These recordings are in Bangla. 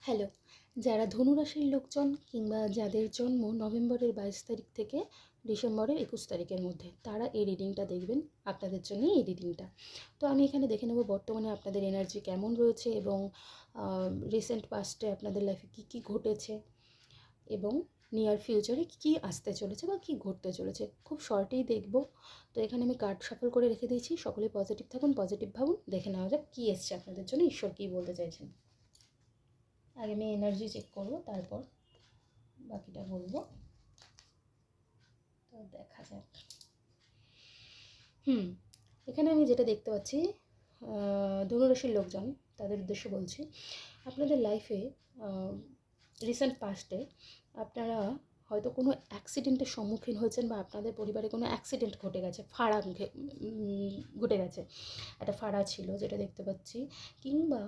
হ্যালো, যারা ধনুরাশির লোকজন কিংবা যাদের জন্ম নভেম্বরের 22 তারিখ থেকে ডিসেম্বরের 21 তারিখের মধ্যে, তারা এই রিডিংটা দেখবেন। আপনাদের জন্যই এই রিডিংটা। তো আমি এখানে দেখে নেব বর্তমানে আপনাদের এনার্জি কেমন রয়েছে এবং রিসেন্ট পাস্টে আপনাদের লাইফে কী কী ঘটেছে এবং নিয়ার ফিউচারে কী আসতে চলেছে বা কী ঘটতে চলেছে। খুব শর্টেই দেখব। তো এখানে আমি কার্ড শাফল করে রেখে দিয়েছি। সকলে পজিটিভ থাকুন, পজিটিভ ভাবুন। দেখে নেওয়া যাক কী এসছে আপনাদের জন্য, ঈশ্বর কী বলতে চাইছেন। আগে আমি এনার্জি চেক করব, তারপর বাকিটা বলবো। তো দেখা যাক। এখানে আমি যেটা দেখতে পাচ্ছি, ধনুরাশির লোকজন, তাদের উদ্দেশ্যে বলছি। আপনাদের লাইফে রিসেন্ট পাস্টে আপনারা হয়তো কোনো অ্যাক্সিডেন্টের সম্মুখীন হয়েছেন বা আপনাদের পরিবারে কোনো অ্যাক্সিডেন্ট ঘটে গেছে, ঘটে গেছে। একটা ফাড়া ছিল যেটা দেখতে পাচ্ছি, কিংবা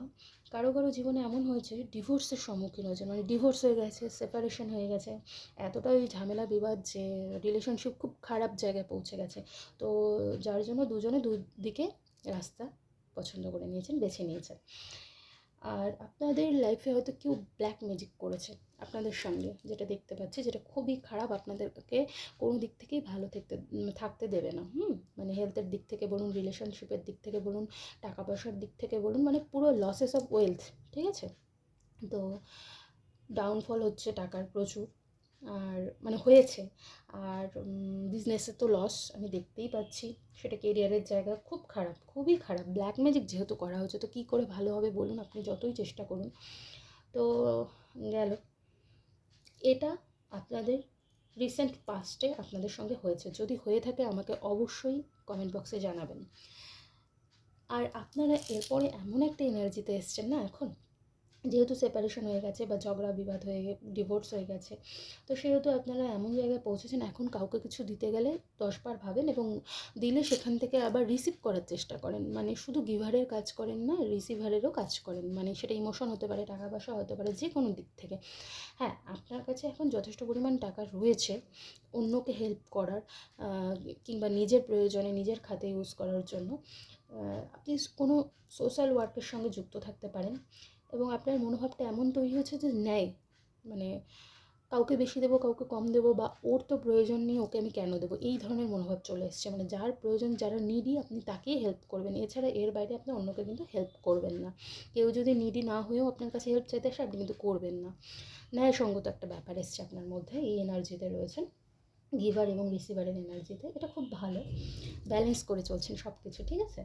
কারো কারো জীবনে এমন হয়েছে ডিভোর্সের সম্মুখীন হয়েছে, মানে ডিভোর্স হয়ে গেছে, সেপারেশন হয়ে গেছে, এতটাই ঝামেলা বিবাদ যে রিলেশনশিপ খুব খারাপ জায়গায় পৌঁছে গেছে। তো যার জন্য দুজনে দুদিকে রাস্তা পছন্দ করে নিয়েছেন, বেছে নিয়েছেন। আর আপনাদের লাইফে হয়তো কেউ ব্ল্যাক ম্যাজিক করেছে আপনাদের সঙ্গে, যেটা দেখতে পাচ্ছি, যেটা খুবই খারাপ। আপনাদেরকে কোনো দিক থেকেই ভালো থাকতে দেবে না। মানে হেলথের দিক থেকে বলুন, রিলেশনশিপের দিক থেকে বলুন, টাকা পয়সার দিক থেকে বলুন, মানে পুরো লসেস অফ ওয়েলথ, ঠিক আছে। তো ডাউনফল হচ্ছে টাকার প্রচুর, আর মানে হয়েছে। আর বিজনেসে তো লস আমি দেখতেই পাচ্ছি, সেটা কেরিয়ারের জায়গা খুব খারাপ, খুবই খারাপ। ব্ল্যাক ম্যাজিক যেহেতু করা হচ্ছে, তো কী করে ভালো হবে বলুন, আপনি যতই চেষ্টা করুন। তো গেল এটা আপনাদের রিসেন্ট পাস্টে আপনাদের সঙ্গে হয়েছে। যদি হয়ে থাকে আমাকে অবশ্যই কমেন্ট বক্সে জানাবেন। আর আপনারা এরপরে এমন একটা এনার্জিতে এসছেন না এখন, যেহেতু সেপারেশন হয়ে গেছে বা ঝগড়া বিবাদ হয়ে ডিভোর্স হয়ে গেছে, তো সেহেতু আপনারা এমন জায়গায় পৌঁছেছেন, এখন কাউকে কিছু দিতে গেলে 10 বার ভাবেন এবং দিলে সেখান থেকে আবার রিসিভ করার চেষ্টা করেন। মানে শুধু গিভারের কাজ করেন না, রিসিভারেরও কাজ করেন। মানে সেটা ইমোশন হতে পারে, টাকা পয়সা হতে পারে, যে কোনো দিক থেকে। হ্যাঁ, আপনার কাছে এখন যথেষ্ট পরিমাণ টাকা রয়েছে অন্যকে হেল্প করার, কিংবা নিজের প্রয়োজনে নিজের খাতে ইউজ করার জন্য। আপনি কোনো সোশ্যাল ওয়ার্কের সঙ্গে যুক্ত থাকতে পারেন এবং আপনার মনোভাবটা এমন তৈরি হচ্ছে যে ন্যায়, মানে কাউকে বেশি দেবো, কাউকে কম দেবো, বা ওর তো প্রয়োজন নেই, ওকে আমি কেন দেবো, এই ধরনের মনোভাব চলে এসছে। মানে যার প্রয়োজন, যারা নিডি, আপনি তাকেই হেল্প করবেন, এছাড়া এর বাইরে আপনি অন্যকে কিন্তু হেল্প করবেন না। কেউ যদি নিডি না হয়েও আপনার কাছে হেল্প চাইতে আসে, আপনি কিন্তু করবেন না। ন্যায়সঙ্গত একটা ব্যাপার এসছে আপনার মধ্যে, এই এনার্জিতে রয়েছেন, গিভার এবং রিসিভারের এনার্জিতে। এটা খুব ভালো, ব্যালেন্স করে চলছেন সব কিছু, ঠিক আছে।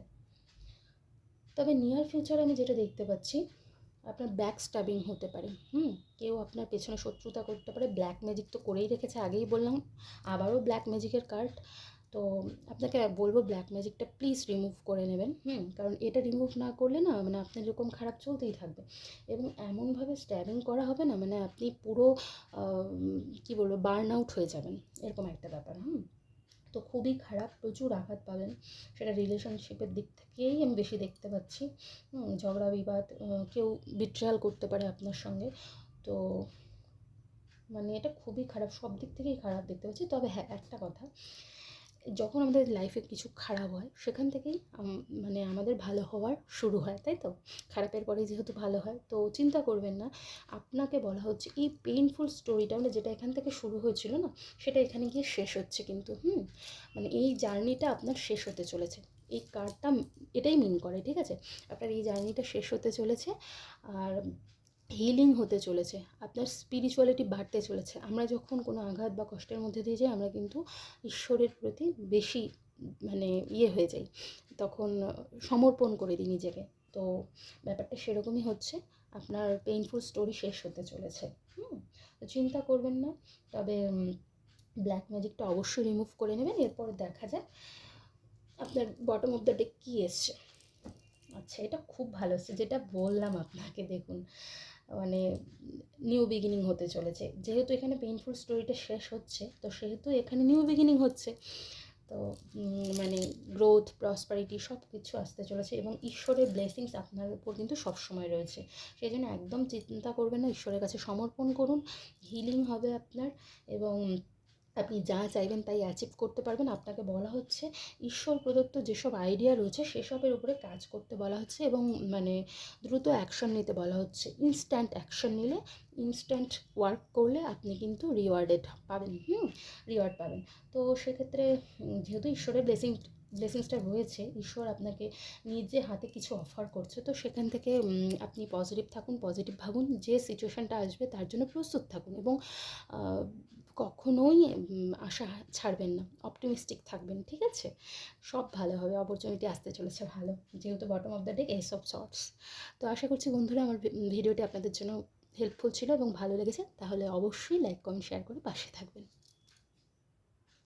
তবে নিয়ার ফিউচারে আমি যেটা দেখতে পাচ্ছি, আপনার ব্যাক স্ট্যাবিং হতে পারে। কেউ আপনার পেছনে শত্রুতা করতে পারে। ব্ল্যাক ম্যাজিক তো করেই রেখেছে, আগেই বললাম, আবারও ব্ল্যাক ম্যাজিকের কার্ড। তো আপনাকে বলবো ব্ল্যাক ম্যাজিকটা প্লিজ রিমুভ করে নেবেন। কারণ এটা রিমুভ না করলে না, মানে আপনার এরকম খারাপ চলতেই থাকবে এবং এমনভাবে স্ট্যাবিং করা হবে না, মানে আপনি পুরো কী বলবো, বার্ন আউট হয়ে যাবেন, এরকম একটা ব্যাপার। তো খুবই খারাপ, প্রচুর আঘাত পাবেন। সেটা রিলেশনশিপের দিক থেকেই আমি বেশি দেখতে পাচ্ছি। ঝগড়া বিবাদ, কেউ বিট্রায়াল করতে পারে আপনার সঙ্গে। তো মানে এটা খুবই খারাপ, সব দিক থেকেই খারাপ দেখতে পাচ্ছি। তবে হ্যাঁ, একটা কথা, যখন আমাদের লাইফে কিছু খারাপ হয়, সেখান থেকেই মানে আমাদের ভালো হওয়ার শুরু হয়, তাই তো? খারাপের পরে যেহেতু ভালো হয়, তো চিন্তা করবেন না। আপনাকে বলা হচ্ছে এই পেইনফুল স্টোরিটা, মানে যেটা এখান থেকে শুরু হয়েছিল না, সেটা এখানে গিয়ে শেষ হচ্ছে কিন্তু। মানে এই জার্নিটা আপনার শেষ হতে চলেছে। এই কার্ডটা এটাই মিন করে, ঠিক আছে। আপনার এই জার্নিটা শেষ হতে চলেছে, আর হিলিং হতে চলেছে, আপনার স্পিরিচুয়ালিটি বাড়তে চলেছে। আমরা যখন কোনো আঘাত বা কষ্টের মধ্যে দিয়ে যাই, আমরা কিন্তু ঈশ্বরের প্রতি বেশি মানে হয়ে যাই, তখন সমর্পণ করে দিই নিজেকে। তো ব্যাপারটা সেরকমই হচ্ছে, আপনার পেইনফুল স্টোরি শেষ হতে চলেছে। তো চিন্তা করবেন না। তবে ব্ল্যাক ম্যাজিকটা অবশ্যই রিমুভ করে নেবেন। এরপর দেখা যায় আপনার বটম অফ দ্য ডেক কী এসছে। আচ্ছা, এটা খুব ভালো এসছে, যেটা বললাম আপনাকে। দেখুন, মানে নিউ বিগিনিং হতে চলেছে। যেহেতু এখানে পেইনফুল স্টোরিটা শেষ হচ্ছে, তো সেহেতু এখানে নিউ বিগিনিং হচ্ছে। তো মানে গ্রোথ, প্রসপারিটি সব কিছু আসতে চলেছে এবং ঈশ্বরের ব্লেসিংস আপনার উপর কিন্তু সবসময় রয়েছে। সেই জন্য একদম চিন্তা করবেন না, ঈশ্বরের কাছে সমর্পণ করুন, হিলিং হবে আপনার। এবং আপনি যা চাইবেন তাই অ্যাচিভ করতে পারবেন। আপনাকে বলা হচ্ছে ঈশ্বর প্রদত্ত যেসব আইডিয়া রয়েছে সেসবের উপরে কাজ করতে বলা হচ্ছে, এবং মানে দ্রুত অ্যাকশন নিতে বলা হচ্ছে। ইনস্ট্যান্ট অ্যাকশন নিলে, ইনস্ট্যান্ট ওয়ার্ক করলে আপনি কিন্তু রিওয়ার্ডেড পাবেন, রিওয়ার্ড পাবেন। তো সেক্ষেত্রে যেহেতু ঈশ্বরের ব্লেসিংসটা রয়েছে, ঈশ্বর আপনাকে নিজে হাতে কিছু অফার করছে, তো সেখান থেকে আপনি পজিটিভ থাকুন, পজিটিভ ভাবুন, যে সিচুয়েশানটা আসবে তার জন্য প্রস্তুত থাকুন, এবং কখনোই আশা ছাড়বেন না, অপটিমিস্টিক থাকবেন, ঠিক আছে? সব ভালো হবে, অপরচুনিটি আসতে চলেছে ভালো, যেহেতু bottom of the deck S of sorts. তো আশা করছি বন্ধুরা আমার ভিডিওটি আপনাদের জন্য হেল্পফুল ছিল এবং ভালো লেগেছে। তাহলে অবশ্যই লাইক, কমেন্ট, শেয়ার করে পাশে থাকবেন।